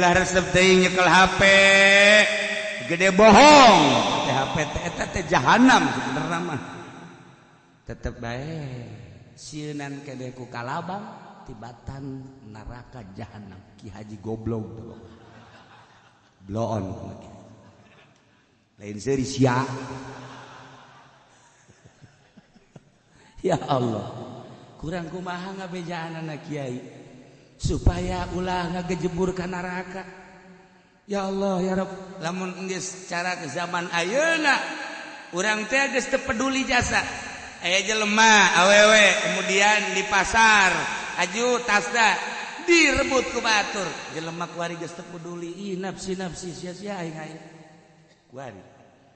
ulah resep teuing nyekel HP gede bohong teh HP teh eta teh jahanam sebenarnya mah tetep bae sieunnan kede ku kalabang tibatan neraka jahanam Ki Haji goblok tuh blow on lain seuri sia ya Allah kurang kumaha ngabejaan anak kiai supaya ulah ngagejebur ka neraka ya Allah ya Rabb lamun geus cara ke zaman ayeuna urang teh geus teu peduli jasa aya jelema awewe kemudian di pasar aju tasda direbut ku batur jelema kuari geus teu peduli ih nafsi sia-sia aing kuari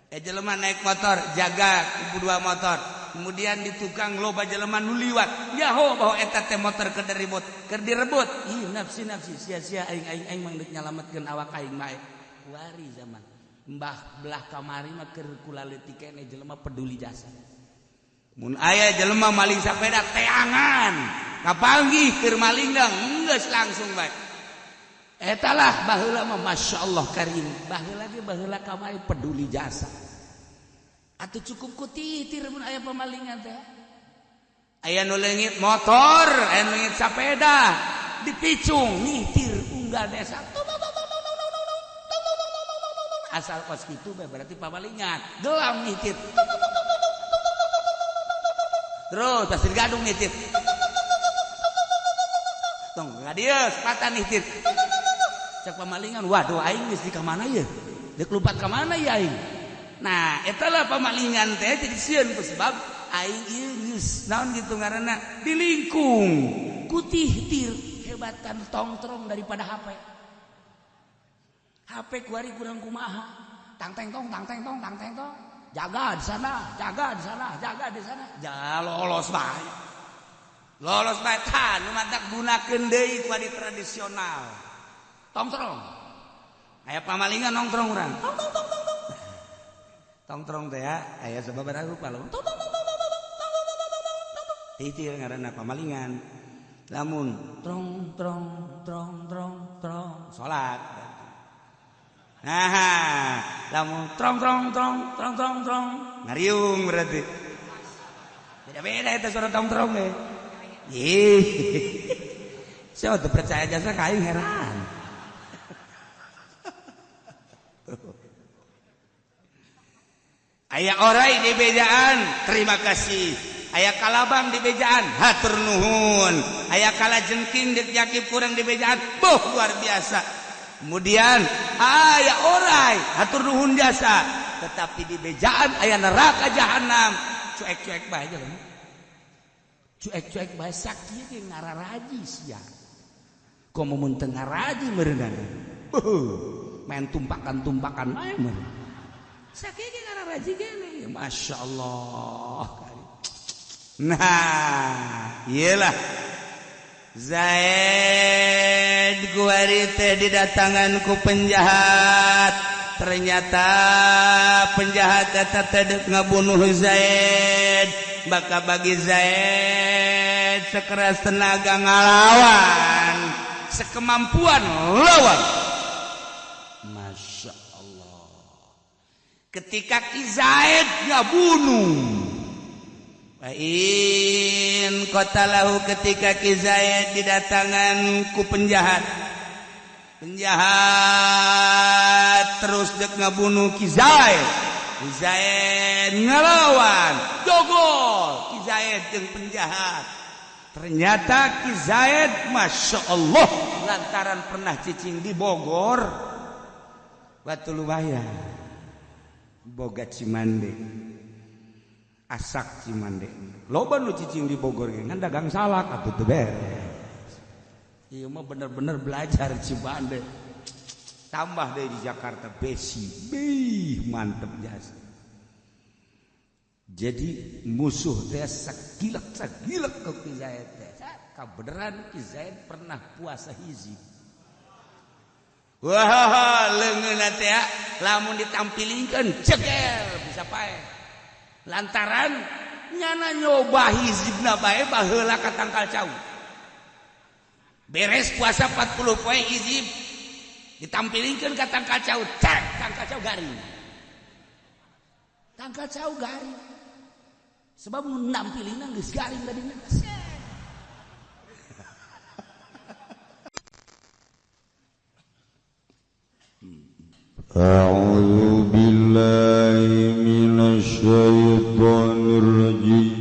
jelema naik motor jaga ku dua motor kemudian di tukang loba jelema nu liwat yaho bahwa eta teh motor keur direbut ih nafsi sia-sia aing mah deuk nyalametkeun awak aing mah kuari zaman mbah belah kamari mah keur kula leutik keneh jelema peduli jasa mun aya jelema maling sapeda teangan kapanggih keur maling dah geus langsung bae eta lah baheula mah masyaallah karim baheula kamari peduli jasa atuh cukup ku titir mun aya pamalingan teh aya nu leungit motor aya nu leungit sapeda dipicung ngitir unggal desa asal kos kitu berarti pamalingan gelam ngitir terus tasir gadung ngitir tong ngadieu sepatan ngitir cek pamalingan waduh aing geus di ka mana ye deuk lupat ka mana ya aing nah etalah pamalingan teh jadi sieun ku sebab aing ieu geus naon gitu ngaranna dilingkung ku tihtir hebatan tongtrong daripada HP kuari kurang kumaha tang teng tong jaga di sana ja lolos bae tah nu matak gunakeun deui ku adi tradisional tongtrong aya pamalingan nongtrong urang tongtrong teh ya aya sababaraha rupa lo titir ngaranna pamalingan lamun trong salat nah lamun trong ngariung berarti beda-beda eta suara tongtrong teh ih saya tuh percaya jasa kain heran aya orai di bejaan terima kasih aya kalabang di bejaan hatur nuhun aya kalajengking di yakib kurang di bejaan luar biasa kemudian aya orai hatur nuhun jasa tetapi di bejaan aya neraka jahanam cuek-cuek bae aja cuek-cuek bae sakieu ge ngararaji sia komo mun teu ngaraji meureunana main tumpakan-tumpakan bae meureun sakieu ge ngararaji gini masyaallah nah iyalah Zaid guari teh didatangan ku penjahat ternyata penjahat eta teh deuk ngabunuh Zaid maka bagi Zaid sekeras tenaga ngalawan sekemampuan lawan Masya Allah ketika Ki Zaid ngabunuh Wain qatalahu ketika Ki Zaid didatangan ku penjahat terus dek ngabunuh Ki Zaid ngelawan jogol Ki Zaid jeung penjahat ternyata Ki Zaid Masya Allah lantaran pernah cicing di Bogor Batu Lumayan boga Cimande asak Cimande loba nu cicing di Bogor ge ngan dagang salak atuh teu beres ieu mah bener-bener belajar Cimande tambah deui di Jakarta besi mantep jasa jadi musuh teh sagilek ke Ki Zaid teh kabeneran Ki Zaid pernah puasa hiji wah leungeunna teh lamun ditampilikeun ceger bisa pae lantaran nyana nyoba hizibna bae baheula ka tangkal cau beres puasa 40 poe hizib ditampilikeun ka tang kacau, cek tang kacau garing. Tang kacau garing. Sebab mun nampilina geus garing tadinya. A'udzu billahi minasy syaithanir rajim.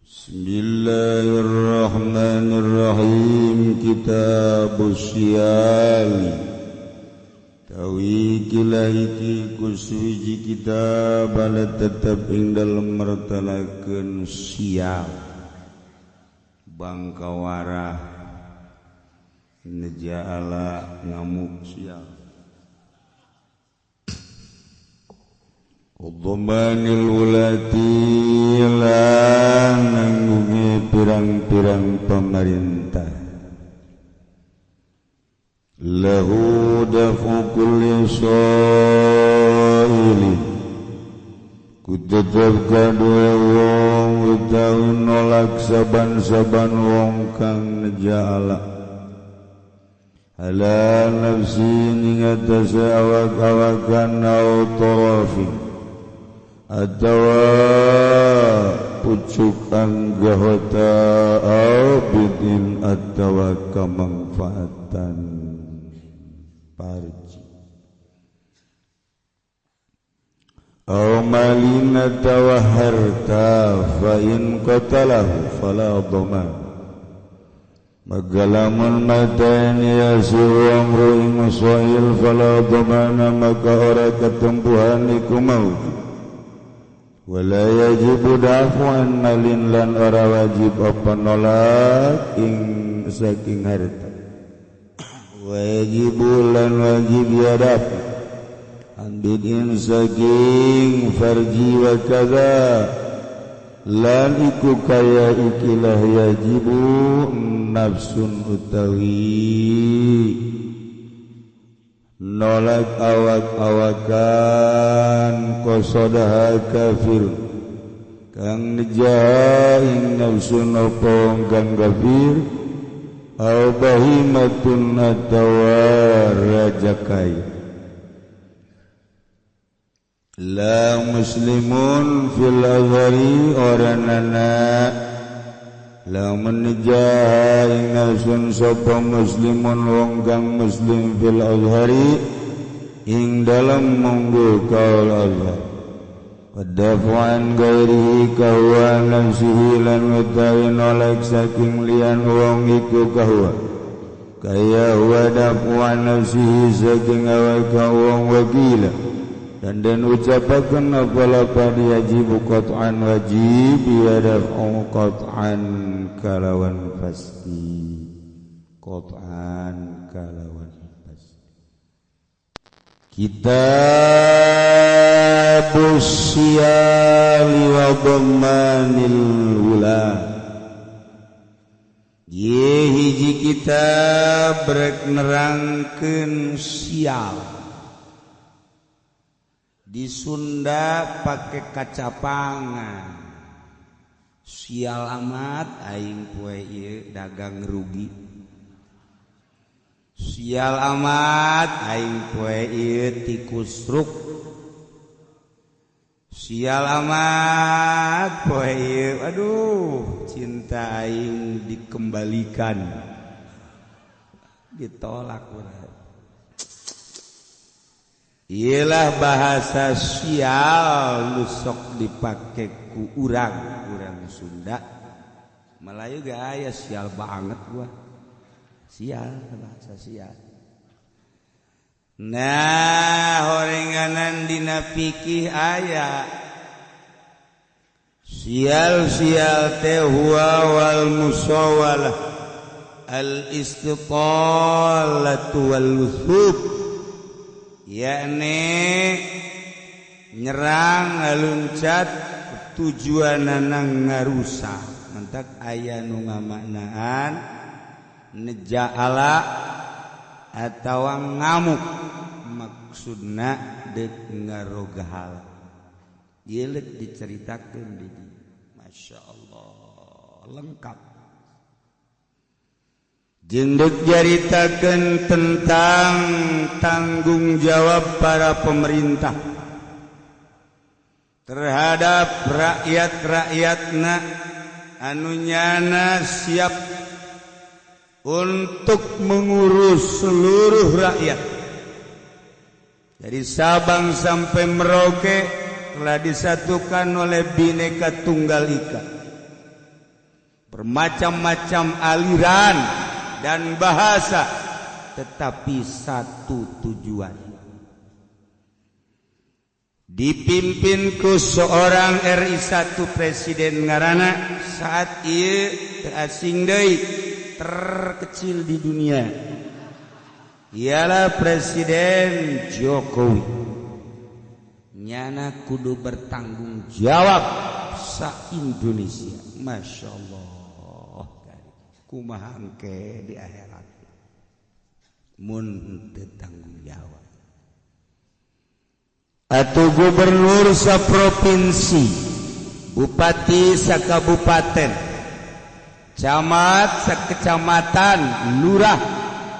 Bismillahirrahmanirrahim. Kitabus Syiyal. Tawi kilaiti kusuji kitab ala tetep ing dalem mertalakeun sial. Bangkawara naja'ala ngamuk sial. Udhamanil ulati lan nanggungi pirang-pirang pemerintah. Lahu dafu kulli sa'ili kutetep kadue wong utawi nolak saban-saban wong kang naja'ala ala nafsi ing atase awak-awakan au tarafin atawa pucuk anggahota au bidin atawa kemanfaatan parji au malin atawa harta fa in qatalahu fala dhaman magalamun matani yasiwang ru'ing masail fala dhamana maka ora ketempuhan iku maut wala yajibu daf'an malin lan ora wajib apa nolak ing saking harta wajibu lan wajib yadap ambidin saking farji wa kaza lan iku kaya ikilah yajibu nafsun utawi nolak awak-awakan kosodah kafir kang nejaha ing nafsun apa kang kafir au bahimatun atawa rajakai la muslimun fil azhari oranana la menjah ing nafsun sapa muslimun wong kang muslim fil azhari ing dalam monggo kaul Allah wadafan gairihi kahwa nafsihi lan utawi nolak saking lian wong iku kahwa kaya wadafan nafsihi saking awak wong wakila dan ucapakan apalapa diajibu qat'an wajib yadaf'u qat'an kalawan pasti qat'an kalawan pasti Kitabus Syiyali wa dhammanil wula ye hiji kitab rek nerangkeun sial di Sunda pakai kacapangan sial amat aing poe ieu dagang rugi sial amat aing poe ieu tikus ruk sial amat poe ieu aduh cinta aing dikembalikan ditolak urang. Ialah bahasa sial nu sok dipake ku urang Sunda. Melayu ge aya sial banget gua. Sial bahasa sial. Nah, horenganan dina fikih aya sial-sial teh huwa wal musawalah al istitalatu wal luthub yakni nyerang ngaluncat tujuanana ngarusak mentak aya nu ngamaknaan neja'ala atawa ngamuk maksudna deuk ngarogahala ieu diceritakeun di Masya Allah lengkap jenduk jaritakeun tentang tanggung jawab para pemerintah terhadap rakyat-rakyatna anu nyana siap untuk mengurus seluruh rakyat dari Sabang sampai Merauke telah disatukan oleh Bhinneka Tunggal Ika, bermacam-macam aliran dan bahasa, tetapi satu tujuan. Dipimpin ku seorang RI1 presiden ngaranna saat ieu teu asing deui terkecil di dunia, ialah Presiden Jokowi. Nyana kudu bertanggung jawab sa Indonesia. Masya Allah, kumaha engke di akhirat mun teu tanggung jawab. Atuh gubernur saprovinsi, bupati sakabupaten, camat sekecamatan, lurah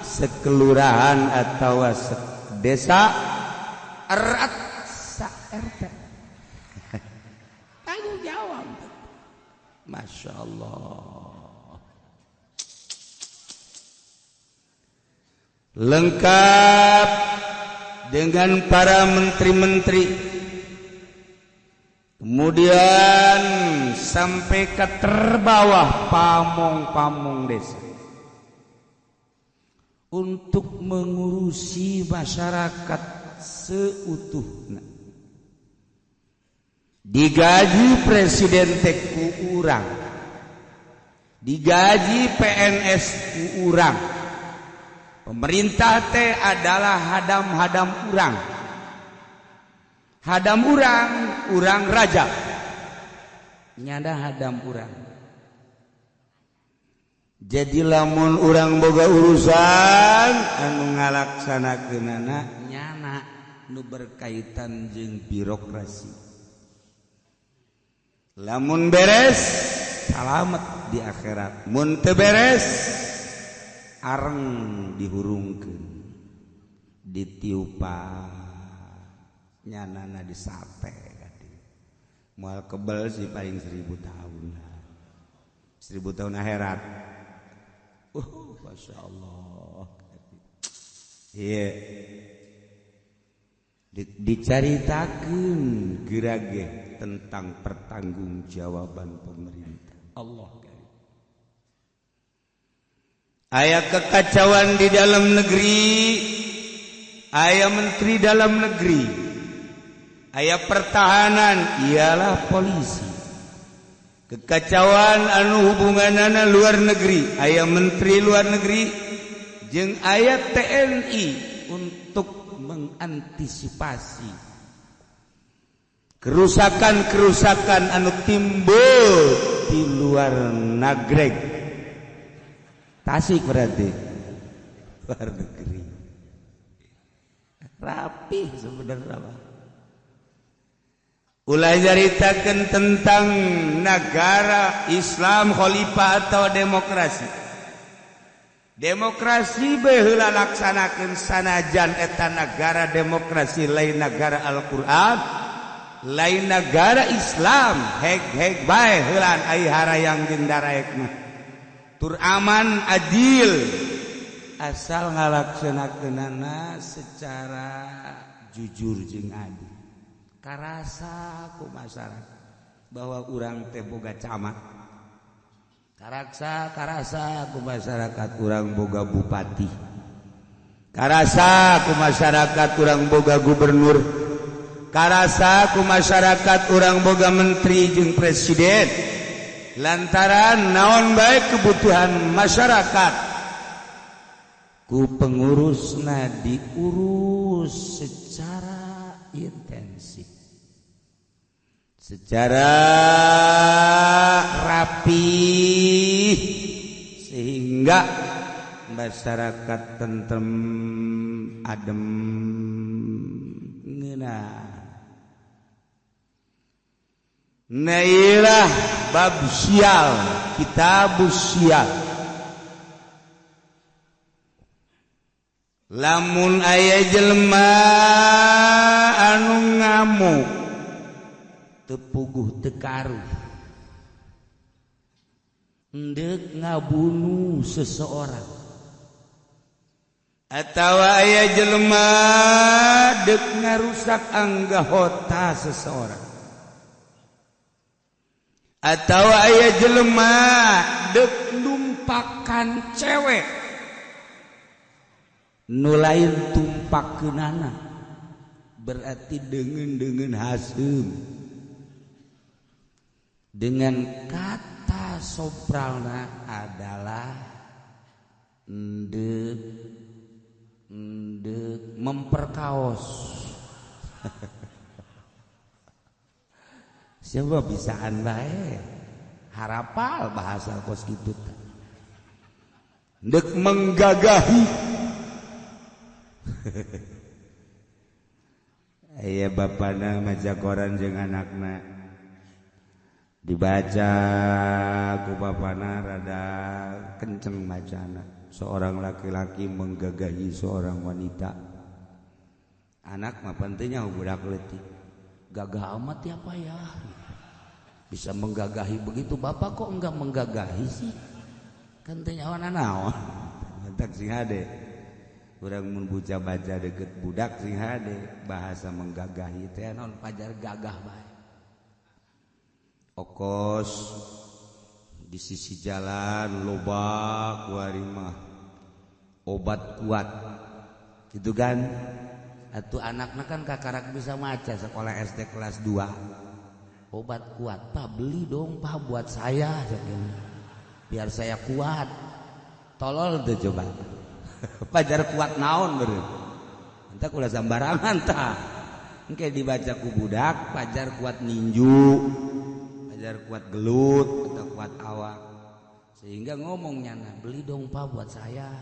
sekelurahan atau desa, erat sa RT. Tanggung jawab. Masya Allah. Lengkap dengan para menteri-menteri, kemudian sampai ke terbawah pamong-pamong desa untuk mengurusi masyarakat seutuhnya. Digaji presiden teh ku urang, digaji PNS ku urang. Pemerintah teh adalah hadam-hadam urang. Hadam urang, urang raja. Nyada hadam urang. Jadi lamun urang boga urusan anu ngalaksanakeunana nyana nu berkaitan jeung birokrasi. Lamun beres salamet di akhirat. Mun teu beres areng dihurungkeun, ditiupan, nyanana disate. Moal kebel sih paling 1000 tahun. 1000 tahun akhirat. Masya Allah. Iya. Dicaritakeun gerage tentang pertanggungjawaban pemerintah. Allah. Aya kekacauan di dalam negeri, aya menteri dalam negeri, aya pertahanan, ialah polisi. Kekacauan anu hubunganana luar negeri, aya menteri luar negeri, jeung aya TNI untuk mengantisipasi kerusakan-kerusakan anu timbul di luar nagreg. Tasik berarti luar negeri. Rapi sebenarnya. Ulah jaritakeun tentang negara Islam khalifah atau demokrasi. Demokrasi bae laksanakeun sanajan eta negara demokrasi lain negara Al-Qur'an, lain negara Islam, heg bae heulan ai harayang jeung daraekna. Tur aman adil asal ngalaksanakeunana secara jujur jeung adil. Karasa ku masyarakat bahwa urang teh boga camat. Karasa ku masyarakat urang boga bupati. Karasa ku masyarakat urang boga gubernur. Karasa ku masyarakat urang boga menteri jeung presiden. Lantaran naon bae kebutuhan masyarakat ku pengurusna diurus secara intensif, secara rapi, sehingga masyarakat tentrem adem ngeunah. Nailah bab sial, kitabus sial. lamun aya jelema anu ngamuk teu puguh teu karuh hendeuk ngabunuh seseorang atawa aya jelema deuk ngarusak anggota seseorang atawa aya jelema deuk numpakan cewek nu lain tumpakeunana berarti dengan haseum dengan kata sopralna adalah endek memperkaos. Siapa bisaan bae harapal bahasa kos kitu endek menggagahi. Aya bapana maca koran jeung anakna dibaca ku bapana rada kenceng macana seorang laki-laki menggagahi seorang wanita anak mah pentingnya budak leutik gagah amat ya apa ya bisa menggagahi begitu bapak kok enggak menggagahi sih kan teh nyawana naon mentak sing hade urang mun baca deket budak sing hade bahasa menggagahi teh naon pajar gagah bae okos di sisi jalan loba kuari mah obat kuat gitu kan atuh anakna kan kakarak bisa maca sekolah SD kelas 2 obat kuat pak beli dong pak buat saya biar saya kuat tolol tuh coba pajar kuat naon beureun entah kula sambarangan tah engke dibaca ku budak pajar kuat ninju pajar kuat gelut atau kuat awak sehingga ngomongnya nah beli dong pak buat saya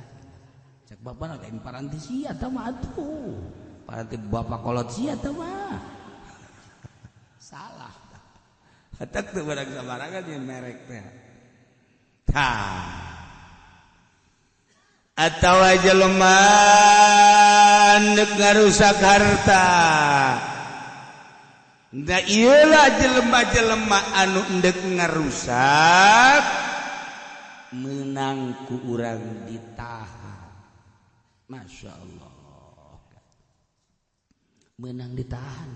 cek bapak nak paranti sia tah mah atuh paranti bapak kolot sia tah mah salah hatak teu barang sabarangan yang merek teh tah atawa jelema neuk ngarusak harta da ieulah jelema-jelema anu endek ngarusak meunang ku urang ditahan Masya Allah meunang ditahan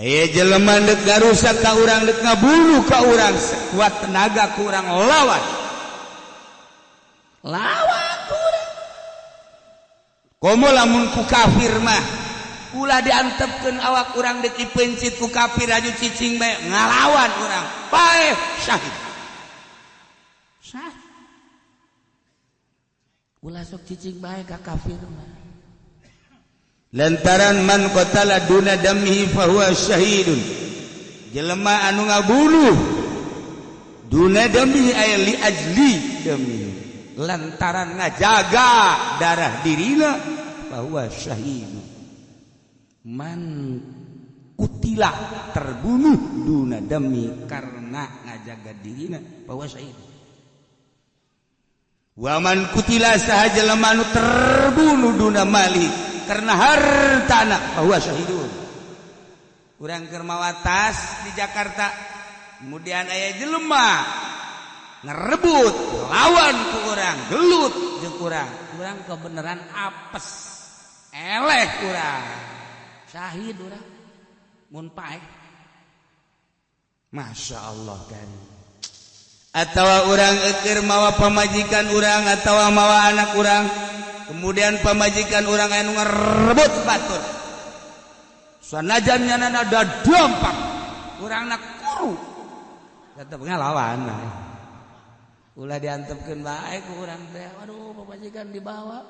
aya jelema neuk ngarusak ka urang neuk ngabunuh ka urang sekuat tenaga ku urang lawan kurang komo lamun ku kafir mah ulah diantepkeun awak urang deuk dipencit ku kafir aju cicing bae ngalawan urang bae syahid ulah sok cicing bae ka kafir mah lantaran man qatala duna damihi fa huwa syahidun jelema anu ngabunuh duna damihi ay li ajli damihi lantaran ngajaga darah dirina bahwa syahid man kutila terbunuh duna dami karena ngajaga dirina bahwa syahid wa man kutila sahaja lemanu terbunuh duna mali karena hartana bahwa syahidun urang keur mawatas di Jakarta kemudian aya jelema ngerebut lawan ku urang gelut jeung urang kebenaran apes eleh urang syahid urang mun paeh Masya Allah kan atawa urang keur mawa pamajikan urang atawa mawa anak urang kemudian pamajikan urang anu ngerebut batur sanajan nyanana da dampak urangna kuru tetep ngalawan ulah diantepkeun bae ku urang teh aduh pamajikan dibawa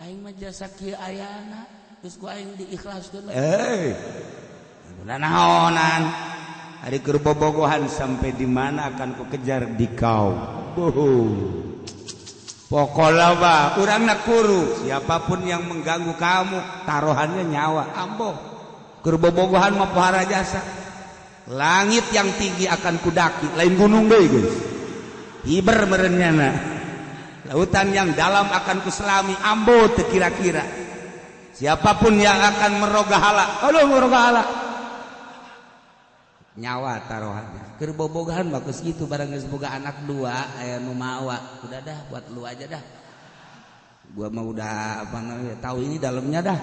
aing mah jasa kieu ayana geus ku aing diikhlaskeun udah naonan ari keur bobogohan sampai di mana akan ku kejar di kau pokoknya bah urangna kuru siapapun yang mengganggu kamu taruhannya nyawa amboh keur bobogohan mah pohara jasa langit yang tinggi akan kudaki lain gunung deui geus hiber merenyana lautan yang dalam akan kuselami ambo teu kira-kira. Siapapun yang akan meroga hala, aduh meroga hala, nyawa taruhannya. Keur bobogahan mah geus kitu barang geus boga anak dua aya nu mawa. Udah dah buat lu aja dah. Gua mah udah apa namanya tahu ini dalamnya dah.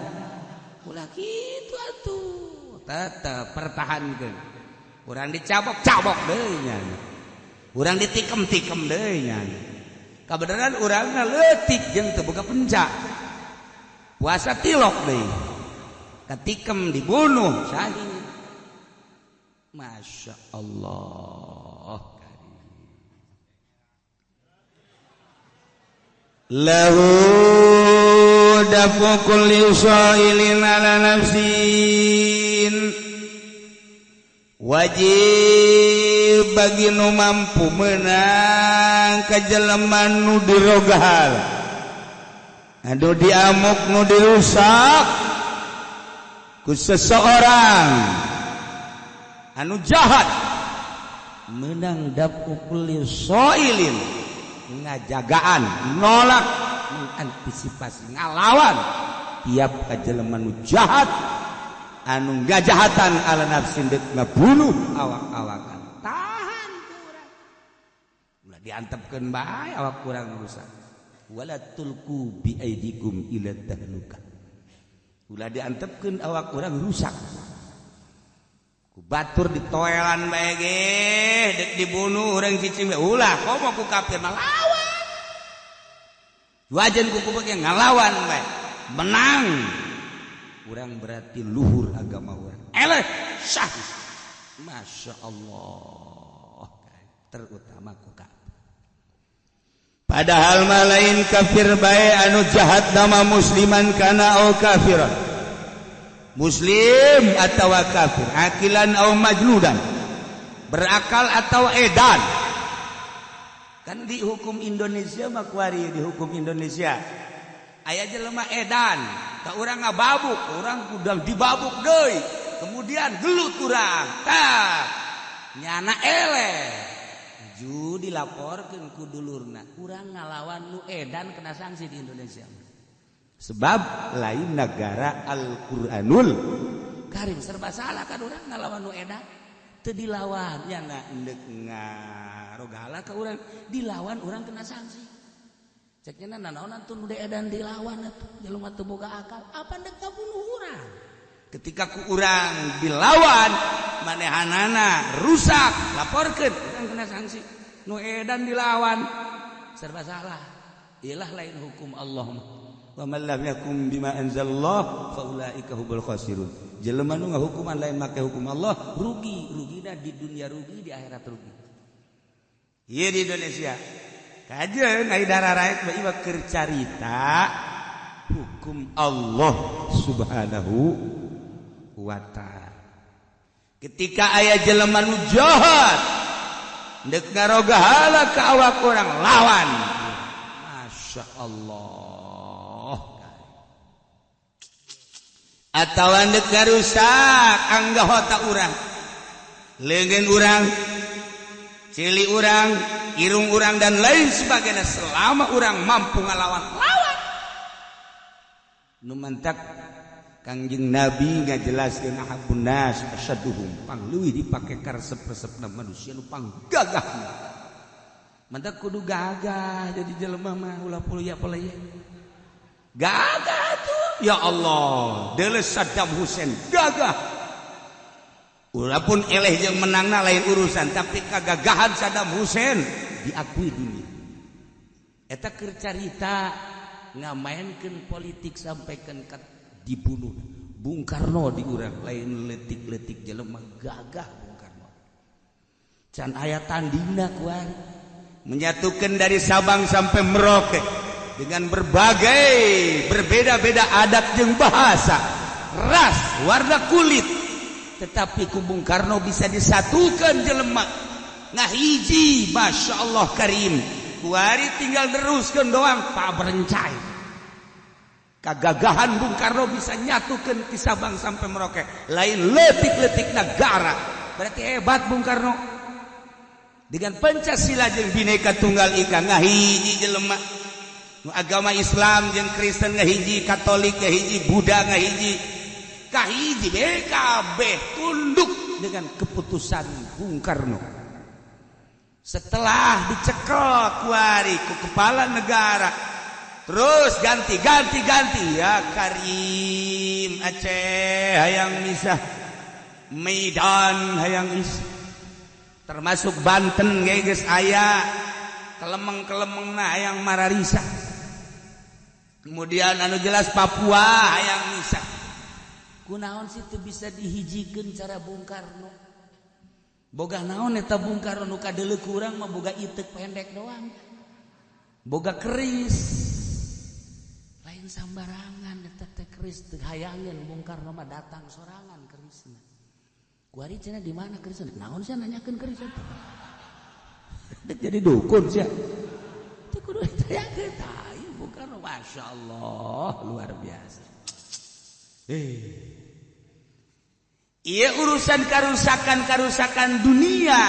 Ulah kitu atuh. Tetep pertahankeun. Urang dicabok-cabok deui nya. Urang ditikem-tikem deui nya. Kabeneran urangna leutik jeung teu boga pencak. Puasa tilok deui. Katikem dibunuh syahid. Masya Allah. Lahu dafu kulli sa'ilin ala nafsin. Wajib bagi nu mampu menang ka jelema nu dirogahal. Anu diamuk nu dirusak ku seseorang anu jahat menang dafu kulli soilin ngajagaan nolak mengantisipasi ngalawan tiap kajelema nu jahat anu ngajahatan ala nafsin deuk ngabunuh awak-awakan tahan ku urang ulah diantepkeun bae awak urang rusak wala tulqu bi aidikum ila tahluka ulah diantepkeun awak urang rusak ku batur ditoelan bae ge deuk dibunuh urang cicing ulah komo ku kafir ngalawan wajan ku kubek ngalawan bae menang urang berarti luhur agama urang eleh syahid masya Allah terutama ku kafir padahal malain kafir bae anu jahat nama musliman kana au kafiran muslim atau kafir akilan au majnudan berakal atau edan kan di hukum Indonesia mah kuari di hukum Indonesia aya jelema edan ka urang ngababuk urang kudang dibabuk deui kemudian gelut urang tah nyana eleh ju dilaporkeun ku dulurna urang ngalawan nu edan kena sanksi di Indonesia sebab lain negara Al-Qur'anul Karim serba salah kan urang ngalawan nu edan teu dilawan nyana endek ngarogala ka urang dilawan urang kena sanksi ceknya nanaonan tun udah edan dilawan atuh jelema teu boga akal apa ndek kabunuh urang ketika ku urang dilawan manehanana rusak laporkeun urang kena sanksi nu edan dilawan serba salah iyalah lain hukum Allah wa man lam yakum bima anzalallah fa ulaika hubul khasirun jelema nu ngahukuman lain make hukum Allah rugina di dunia rugi di akhirat rugi ieu di Indonesia kajeun ai darah rakyat ieu keur carita hukum Allah subhanahu wa ta'ala ketika aya jelema nu jahat deuk ngaroga hala ka awak urang lawan masya Allah atawa deuk ngarusak anggota urang leungeun urang cili urang irung urang dan lain sebagainya selama urang mampu ngalawan lawan nu mantak Kangjeng Nabi ngajelaskeun ahabun nas asyaduhum pangleuwih dipake karesep-resepna manusia nu panggagahna mantak kudu gagah jadi jelema mah ulah puluh pelaya gagah tuh ya Allah deuleu Saddam Hussein gagah ulah pun eleh jeung menangna lain urusan tapi kagagahan Saddam Hussein diakui dunia eta keur carita ngamainkeun politik sampaikan dibunuh Bung Karno di urang lain letik-letik jelema gagah Bung Karno can aya tandingna kuari menyatukan dari Sabang sampai Merauke dengan berbagai berbeda-beda adat jeung bahasa ras warna kulit tetapi ku Bung Karno bisa disatukan jelema ngahiji Masya Allah Karim kuari tinggal teruskan doang Pak Berencai kagagahan Bung Karno bisa nyatukan di Sabang sampai Merauke lain letik-letik negara berarti hebat Bung Karno dengan Pancasila jeung Bhinneka Tunggal Ika ngahiji jelema agama Islam jeung Kristen ngahiji, Katolik ngahiji, Buddha ngahiji, kahiji BKB tunduk dengan keputusan Bung Karno. Setelah dicekel kuari ku kepala negara, terus ganti ya Karim Aceh hayang misah, Medan hayang isah, termasuk Banten geus aya, kelemeng-kelemengna hayang mararisa. Kemudian anu jelas Papua hayang misah. Kunaon sih teu bisa dihijikeun cara Bung Karno? Boga naon eta Bung Karno nu kadeuleu urang mah boga itek pendek doang. Boga keris. Lain sambarangan eta teh keris teu hayangeun Bung Karno mah datang sorangan kerisna. Kuari cenah di mana kerisna? Naon sih nanyakeun keris eta? Dek jadi dukun sia. Teu kudu ditanyakeun tah Bung Karno masyaallah luar biasa. Iya urusan karusakan dunia.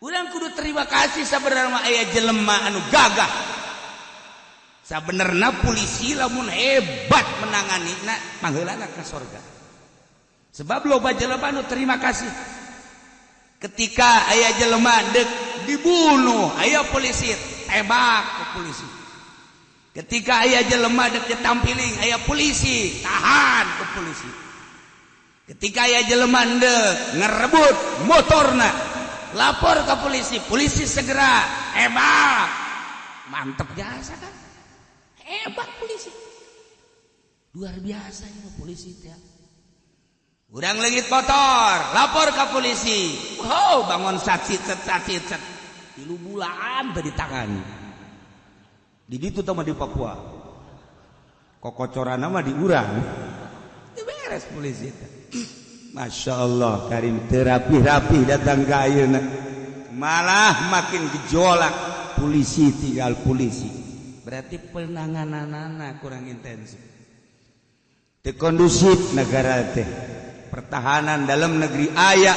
Urang kudu terima kasih sabenerna aya jelema anu gagah. Sabenerna polisi lamun hebat menanganina mangheulana ka surga. Sebab loba jelema anu terima kasih. Ketika aya jelema deuk dibunuh, aya polisi tembak ke polisi. Ketika aya jelema deuk ditampiling, aya polisi tahan ke polisi. Ketika aya jelema deuk ngerebut motorna, lapor ke polisi, polisi segera hebat. Mantep biasa kan? Hebat polisi. Luar biasa ini polisi teh. Urang leungit motor, lapor ke polisi. Wow, bangun sacicet. 3 bulan teh ditangani. Di ditu teh mah di Papua. Kokocoranna mah di urang. Beres polisi teh. Masya Allah Karim terapi-rapi datang ke ayeuna malah makin gejolak polisi tinggal polisi berarti penangananana kurang intensif teu kondusif negara teh pertahanan dalam negeri aya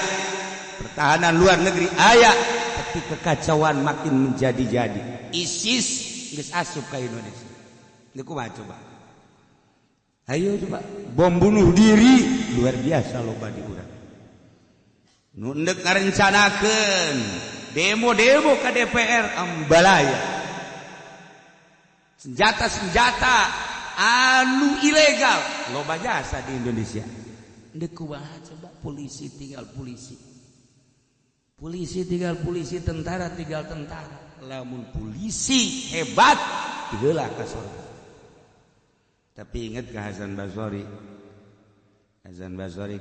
pertahanan luar negeri aya tapi kekacauan makin menjadi-jadi ISIS geus asup ka Indonesia ini kumaha coba. Ayo coba bom bunuh diri luar biasa loba di urang. Nu endek ngarencanakeun demo ka DPR ambalaya. Senjata anu ilegal loba jasa di Indonesia. Endek kumaha coba polisi tinggal polisi. Polisi tinggal polisi, tentara tinggal tentara. Lamun polisi hebat diheula ka surga. Tapi ingat ke Hasan Basori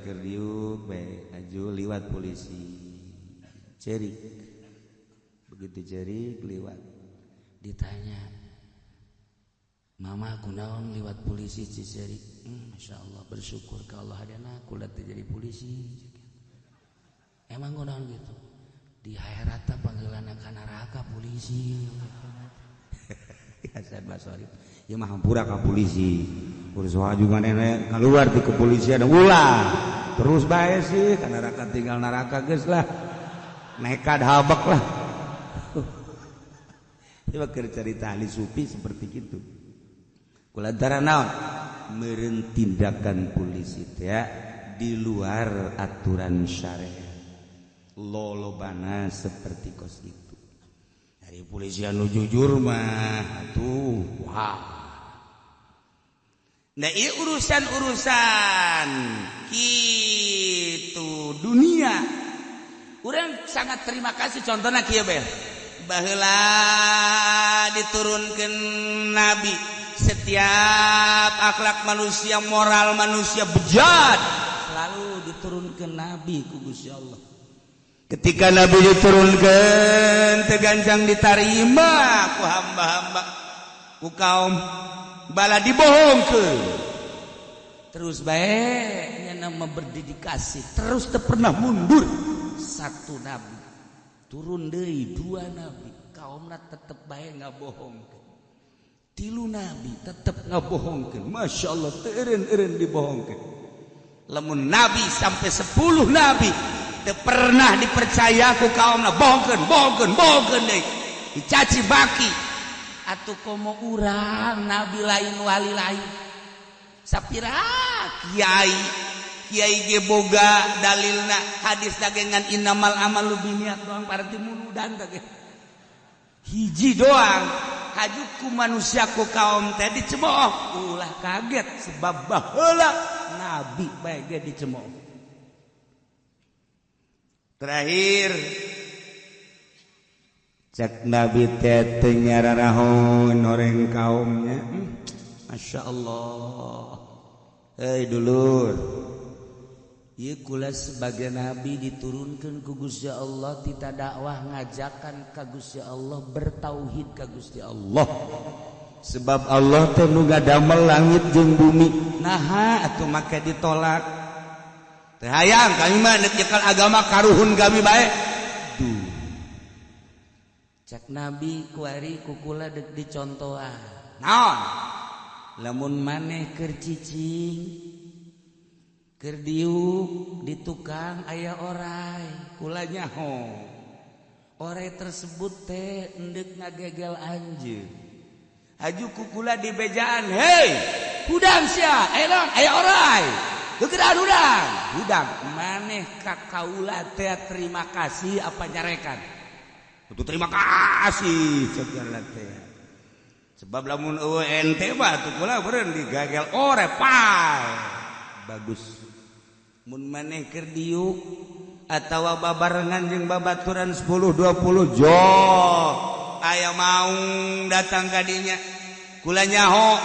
keur diuk bae aju liwat polisi cerik begitu cerik liwat ditanya mama kunaon liwat polisi cerik Masya Allah bersyukur ke Allah hadana kulat jadi polisi emang kunaon gitu di akhirat panggilan ka neraka polisi Hasan Basori ya mah hampura ka polisi urus juga nenek keluar di kepolisian ulah terus bae sih ka neraka tinggal neraka geus lah nekat habak lah coba keur cerita ahli sufi seperti itu kulantaran naon meureun tindakan polisi teh di luar aturan syariat lolobana seperti kos itu dari polisi anu jujur mah atuh wah. Nah ieu urusan-urusan kitu dunia urang sangat terima kasih contohna kieu bae baheula diturunkeun nabi setiap akhlak manusia moral manusia bejat selalu diturunkeun nabi ku Gusti Allah. Ketika Nabi diturunkan tegancang diterima ku hamba-hamba ku kaum bala dibohongkeun terus bae nya nama berdedikasi terus teu pernah mundur satu nabi turun deui 2 nabi kaumna tetep bae ngabohongkeun 3 nabi tetep ngabohongkeun Masya Allah teu eureun-eureun dibohongkeun lamun nabi sampai 10 nabi teu pernah dipercaya ku kaumna bohongkeun deui dicaci baki atuh komo urang nabi lain wali lain sapira kiai ge boga dalilna hadis dagengan innamal amalu binniyat doang parti muludan teh hiji doang hajuku manusiaku kaum teh dicemooh ulah kaget sebab baheula nabi bae ge dicemooh. Terakhir cek nabi teh teu nyararahon oreng kaumnya. Masya Allah. Hei dulur, ieu kula sebagai nabi diturunkeun ku Gusti Allah tita dakwah ngajakan ka Gusti Allah bertauhid ka Gusti Allah. Sebab Allah teh nu ngadamel langit jeung bumi. Naha atuh make ditolak. Teu hayang kami mah neuk nyekel agama karuhun kami bae. Duh. Cek nabi kuari ku kula deuk dicontohan. Naon? Lamun maneh keur cicing keur diuk di tukang aya orai kula nyaho orai tersebut teh endek ngagegel anjeun haju ku kula di bejaan hei hudang sia aya orai gegeran hudang maneh ka kaula teh terima kasih apa nyarekan kudu terima kasih segala teh. Sebab lamun eueuh ente mah tuh kula beureun digagel ore pae. Bagus. Mun maneh keur diuk atawa babarengan jeung babaturan 10 20 jo aya maung datang ka dinya. Kula nyaho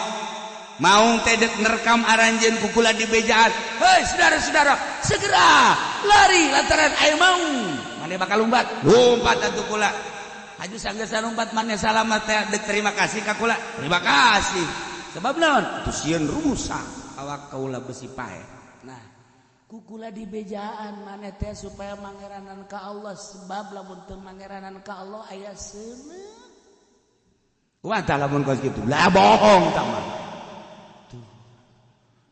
maung teh deuk nerekam aranjeun ku kula di bejaan. Hei saudara-saudara, segera lari lantaran aya maung. Maneh bakal lompat atuh kula. Haju sanggeus lompat maneh salamat teh deuk terima kasih ka kula. Terima kasih. Sebab naon? Atuh sieun rusak awak kaula besi pae. Nah, ku kula di bejaan maneh teh supaya mangeranan ka Allah sebab lamun teu mangeranan ka Allah aya seuneu. Kumaha tah lamun kos kitu? Lah bohong tah mah. Tuh.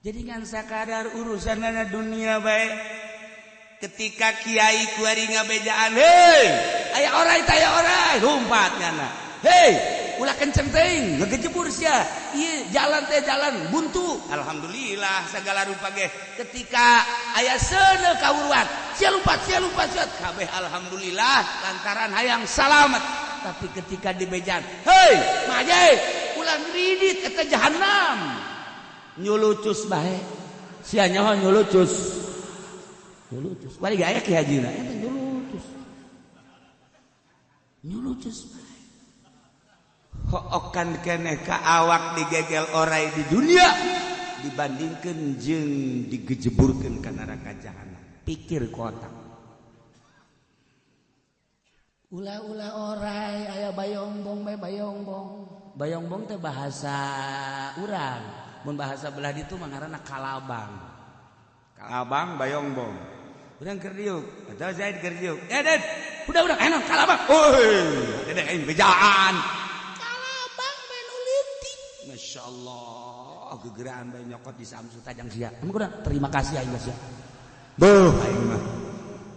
Jadi ngan sakadar urusanna dunia bae. Ketika kiai kuari ngabejaan, hei, aya orai, lompat nyana. Hei, ulah kenceng teuing, ngegejebur sia. Ieu jalan teh jalan buntu. Alhamdulillah segala rupa ge. Ketika aya seuneu kawuruan, sia lompat. Kabeh alhamdulillah lantaran hayang salamet. Tapi ketika dibejaan, hei, maje, ulah ngridit eta jahanam. Nyulucus bae. Sia nyaho nyulucus. Nyulucus, bari gaya ki hajina, eta nyulucus. Hookan keneh ka awak digegel orai di dunia dibandingkeun jeung digejeburkeun ka neraka jahanam. Pikir ku otak. Ulah-ulah orai aya bayongbong bae bayongbong. Bayongbong teh bahasa urang. Mun bahasa belah ditu mah ngaranna kalabang. Kalabang bayongbong. Urang keur diuk, atawa Zaid keur diuk. Ded, udah enak kalabang. Dede aing bejaan. Kalabang main uliti. Masyaallah, gegeraan bae nyokot di Samsu Tajang sia. Amun terima kasih aing sia. Beuh aing mah.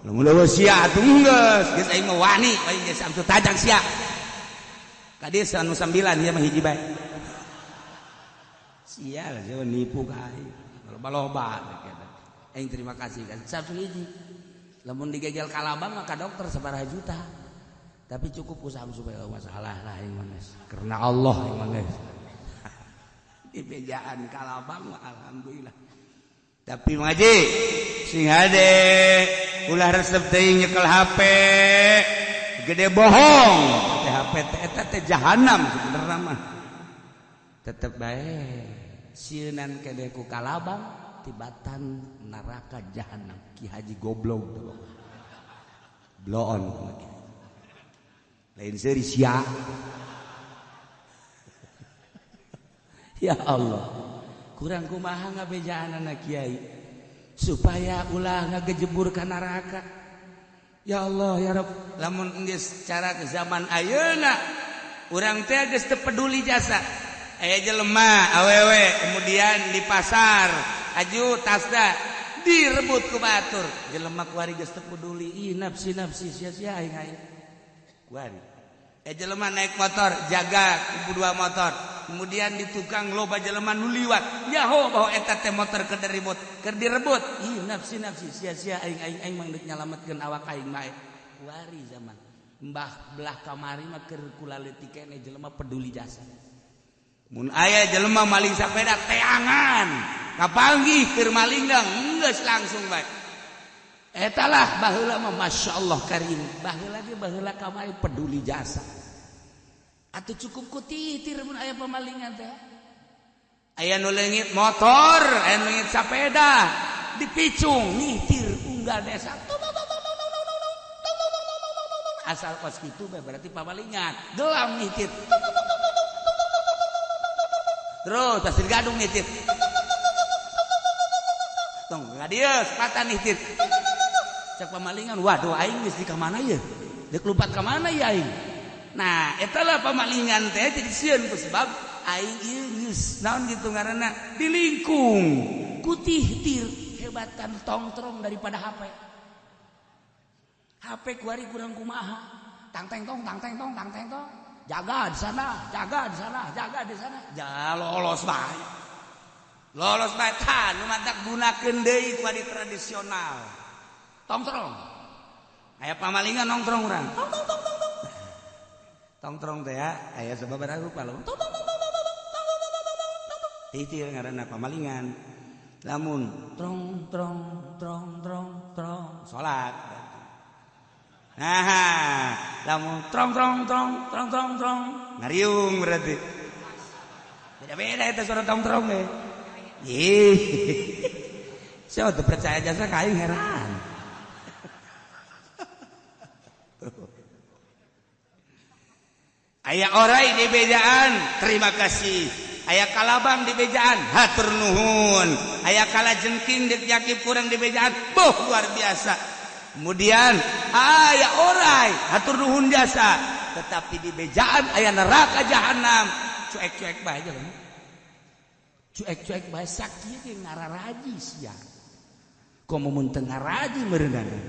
Lamun eueuh sia atuh geus aing mah wani aing di Samsu Tajang sia. Kadieu anu 9 ieu mah hiji bae. Sia lah jawa nipu ka aing. Loba-loba eta. Aing terima kasih kan satu hiji. Lamun digegel kalabang maka dokter sabaraha juta. Tapi cukup usaham supaya masalah lah aing mah karena Allah aing mah geus. Di bejaan kalabang alhamdulillah. Tapi ngaji sing hade ulah resep teuing nyekel HP. Gede bohong. Teh HP teh eta teh jahanam sebenarnya mah. Tetep bae sieunan kede ku kalabang tibatan neraka jahanam. Ki Haji goblok tuh. Bloon lagi. Lain seri sia. Ya Allah. Kurang kumaha ngabejaan anak kiai supaya ulah ngagejebur ka neraka. Ya Allah ya Rabb, lamun geus cara ke zaman ayeuna urang teh geus teu peduli jasa. Aya jelema awewe kemudian di pasar aju tasda direbut ku batur. Jelema kuari geus teu peduli, ih nafsi sia-sia aing. Kuari jelema naik motor jaga kudu 2 motor kemudian di tukang loba jelema nu liwat nyaho bahwa eta teh motor keur direbut ih nafsi sia-sia aing mah deuk nyalametkeun awak aing mah wari zaman mbah belah kamari mah keur kula leutik keneh jelema peduli jasa mun aya jelema maling sapeda teangan kapanggih keur maling dah geus langsung bae eta lah baheula mah masyaallah karim baheula kamari peduli jasa atuh cukup ku titir mun aya pamalingan teh aya nu leungit motor aya nu leungit sapeda dipicung ngitir unggal desa asal kos kitu berarti pamalingan gelam ngitir terus hasil gadung ngitir tong ngadieu sepatan ngitir cak pamalingan waduh aing geus di ka mana ye deuk lupat ka mana ya aing nah eta lah pamalingan teh jadi sieun ku sebab aing ieu geus naon gitu ngaranna dilingkung ku tihtir hebatan tongtrong daripada HP kuari kurang kumaha tang teng tong jaga di sana ja lolos bae tah nu matak gunakeun deui ku ari tradisional tongtrong aya pamalingan nongtrong urang tongtrong teh ya aya sababaraha rupa lo titir ngaranna pamalingan lamun trong salat nah lamun trong ngariung berarti beda-beda eta suara tongtrong teh ih saya tuh percaya jasa kain heran aya orai di bejaan terima kasih aya kalabang di bejaan hatur nuhun aya kalajengking di yakib kurang di bejaan luar biasa kemudian aya orai hatur nuhun jasa tetapi di bejaan aya neraka jahanam cuek-cuek bae aja kan cuek-cuek bae sakieu ge ngararaji sia komo mun teu ngaraji meureunana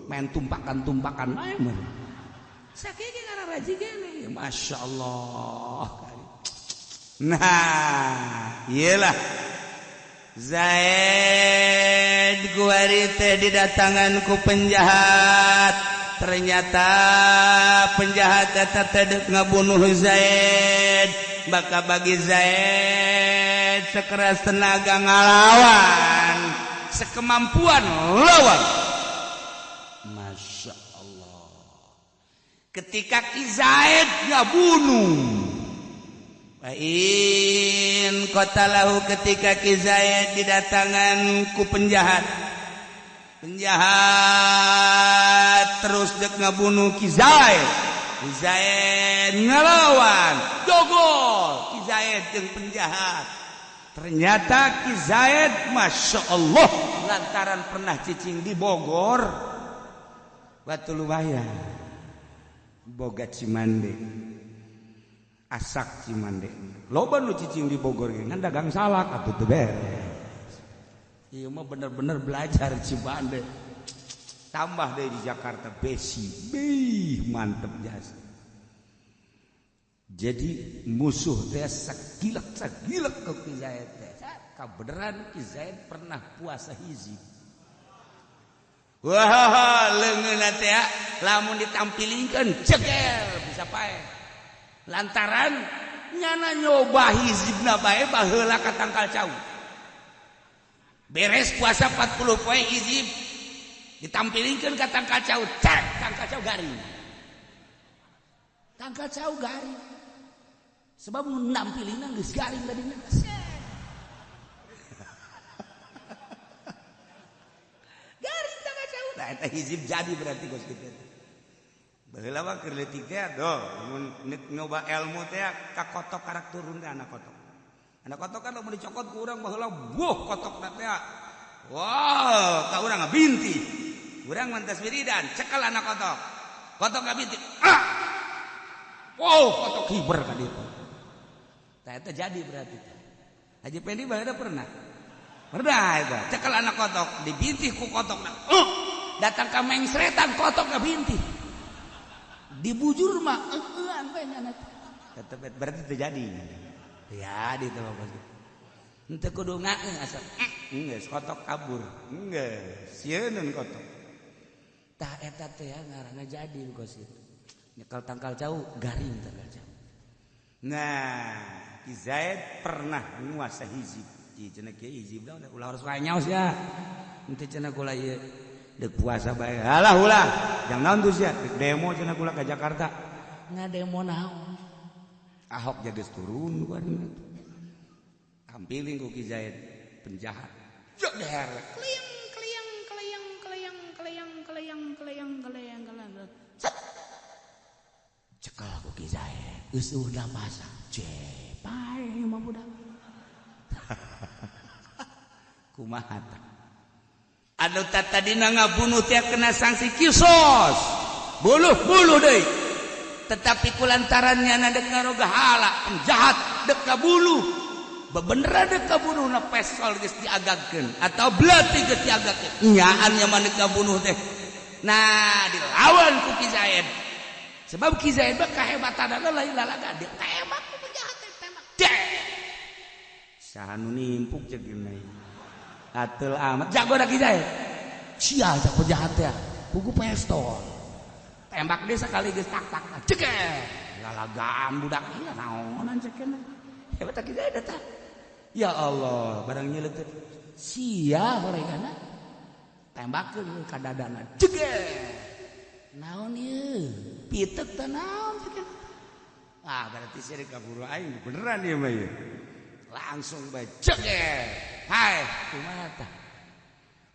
main tumpakan-tumpakan bae meureun sakieu ge ngararaji gene masyaallah nah iyalah Zaid guari teh didatangan ku penjahat ternyata penjahat eta teh deuk ngabunuh Zaid maka bagi Zaid sekeras tenaga ngalawan sekemampuan lawan Masya Allah ketika Ki Zaid ngabunuh Ain qatalahu ketika Ki Zaid didatangan ku penjahat terus dek ngabunuh Ki Zaid ngelawan jogol Ki Zaid jeung penjahat ternyata Ki Zaid Masya Allah lantaran pernah cicing di Bogor Batu Lumayan boga Cimande asak Cimande loba nu cicing di Bogor ge ngan dagang salak atuh teu beres ieu mah bener-bener belajar Cimande tambah deui di Jakarta besi mantep jasa jadi musuh teh sagilek ke Ki Zaid teh kabeneran Ki Zaid pernah puasa hizib wah leungeunna teh lamun ditampilikeun ceger bisa pae lantaran nyana nyoba hizibna bae baheula ka tangkal cau beres puasa 40 poe hizib ditampilikeun ka tangkal cau cek tangkal cau garing sebab mun nampilina geus garing tadinya garing tangkal cau nah eta hizib jadi berarti geus kitu baheula mah keur leutik teh doh mun nyoba ilmu teh ka kotok karak turun teh anak kotok kan lamun dicokot ku urang baheula buh kotokna teh wow ka urang ngabinti urang mantas wiridan cekel anak kotok ngabinti wow kotok hiber ka ditu tah eta jadi berarti Haji Pendi baheula pernah eta cekel anak kotok dibintih ku kotokna datang ka mengsretan kotok ngabinti dibujur mah berarti terjadi ya di tempat pasti ente kudu ngaeng asal geus kotok kabur geus sieun kotok tah eta teh ngaranna jadi kos itu nyekel tangkal jauh garing tangkal jauh. Nah Ki Zaid pernah nguasa hizib di cenah kieu hizib da ulah harus wae nyaos ya ente cenah kula ieu deuk puasa bae alah ulah jang naon tuh sia demo cenah kula ka Jakarta ngademo naon Ahok jages turun kuarina tampilin ku Ki Zaid penjahat jeder kliang kliang kliang kliang kliang kliang kliang kliang kliang cekal ku Ki Zaid geus udah pasang cepai mah budak kumaha tah anu tadina ngabunuh teh kena sanksi kisos buluh deui tetapi kulantarannya dek ngaroga hala penjahat dek kabuluh bebeneran dek kabunuh na pestol geus diagagkeun atau belati geus diagagkeun nyaan nya mah dek kabunuh teh nah dilawan ku Ki Zaid sebab Ki Zaid mah kahebatanna lain lalaga dia tembak ku penjahat tembak saha nu nimpuk ceuk gini atul amat jago da Ki Zaid sia cak penjahat teh pugu pestol tembak dia sekali geus tak cekel lalagaan budak ieu naonan cekel hebat Ki Zaid eta ya Allah barang nyeuleuk teh sia horegana tembakeun ka dadana cekel naon ieu pitek teh naon cekel berarti sia kaburu aing beneran ieu mah ieu langsung bae cekel hai kumaha tah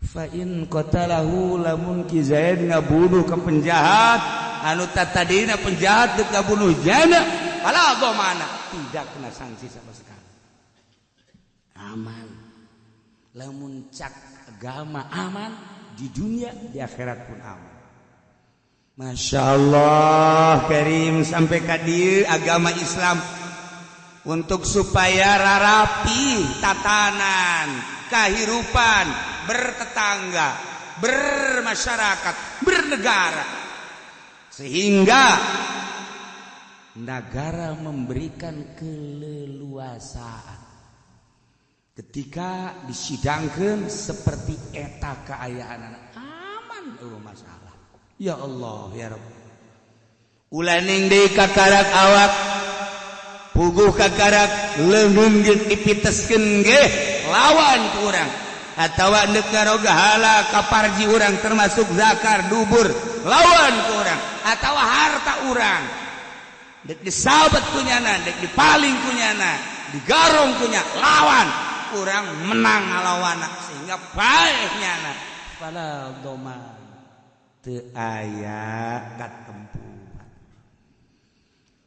fa in qatalahu lamun Ki Zaid ngabunuh ke penjahat anu tadina penjahat teu kabunuh jana fala dhamana tidak kena sanksi sama sekali aman lamun cak agama aman di dunia di akhirat pun aman Masya Allah karim sampai ka dieu agama Islam untuk supaya rarapi tatanan kahirupan bertetangga bermasyarakat bernegara sehingga negara memberikan keleluasaan ketika disidangkeun seperti eta kaayaan aman masalah ya Allah ya Rabb ulah ning deui kakarak awak puguh kakarak leungeun geus dipiteskeun ge lawan ku urang atawa neuk ngaroga hala kaparji urang termasuk zakar dubur lawan ku urang atawa harta urang dek disabet kunyana dek dipaling kunyana digarong kunya lawan urang menang ngalawana sehingga bae nyana fala doma teu aya katempuhan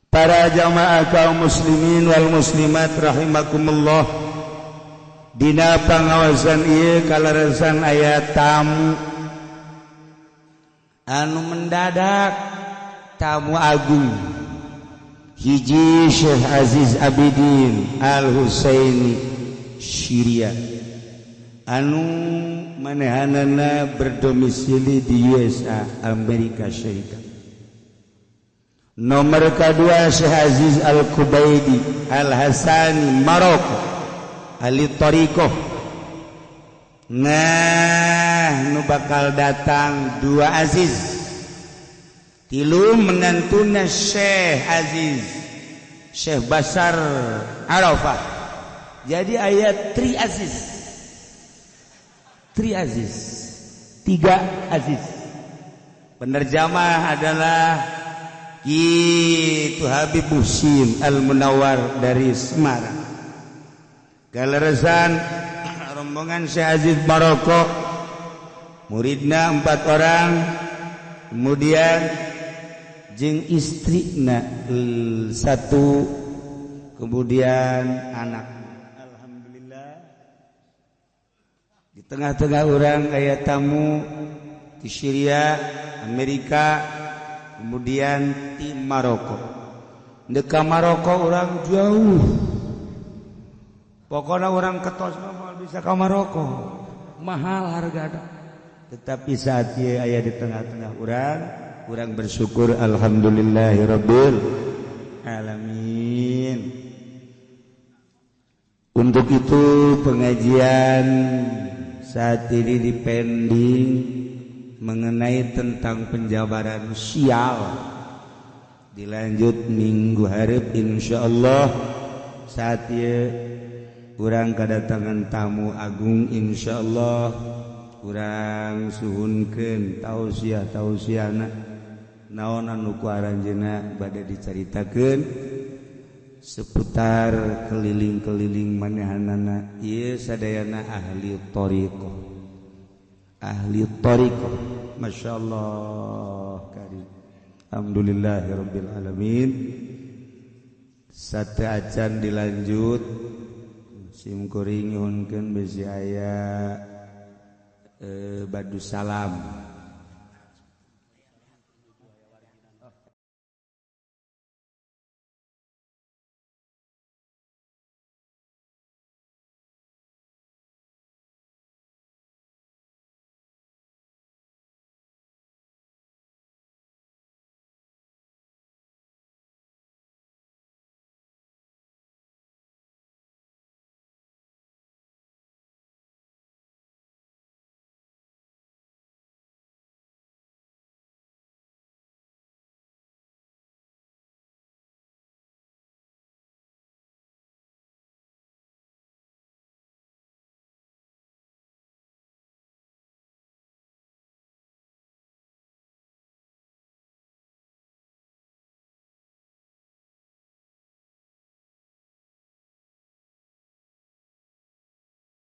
para jamaah kaum muslimin wal muslimat rahimakumullah dina pangawasan ieu kaleresan aya tamu anu mendadak tamu agung hiji Syekh Aziz Abidin Al-Husaini Syria anu manehanana berdomisili di USA Amerika Syarikat nomor kedua Syekh Aziz Al-Kubaidi Al-Hasani Maroko ahli tariqah nah nu bakal datang dua Aziz tilu menantuna Syekh Aziz Syekh Basar Arafah jadi ayat tri Aziz tiga Aziz penerjemah adalah Kitu Habib Muhsin Al-Munawwar dari Semarang kaleresan rombongan Syekh Aziz Maroko muridna 4 orang kemudian jeung istrina 1 kemudian anak alhamdulillah di tengah-tengah orang aya tamu di Syria Amerika kemudian di Maroko deka Maroko orang jauh pokoknya orang ketos mah bisa ke Maroko mahal harga tetapi saat dia aya di tengah-tengah urang kurang bersyukur alhamdulillahirabbil alamin. Untuk itu pengajian saat ini dipending mengenai tentang penjabaran sial. Dilanjut minggu hareup insyaallah saat ieu urang kedatangan tamu agung insyaallah urang suhunkeun tausiah-tausiahna naon anu ku aranjeunna bade dicaritakeun seputar keliling-keliling manehanana ieu sadayana ahli thariqah masyaallah karim alhamdulillahirabbil alamin. Sate acan dilanjut sim kuring nyuhunkeun bisi aya badu salam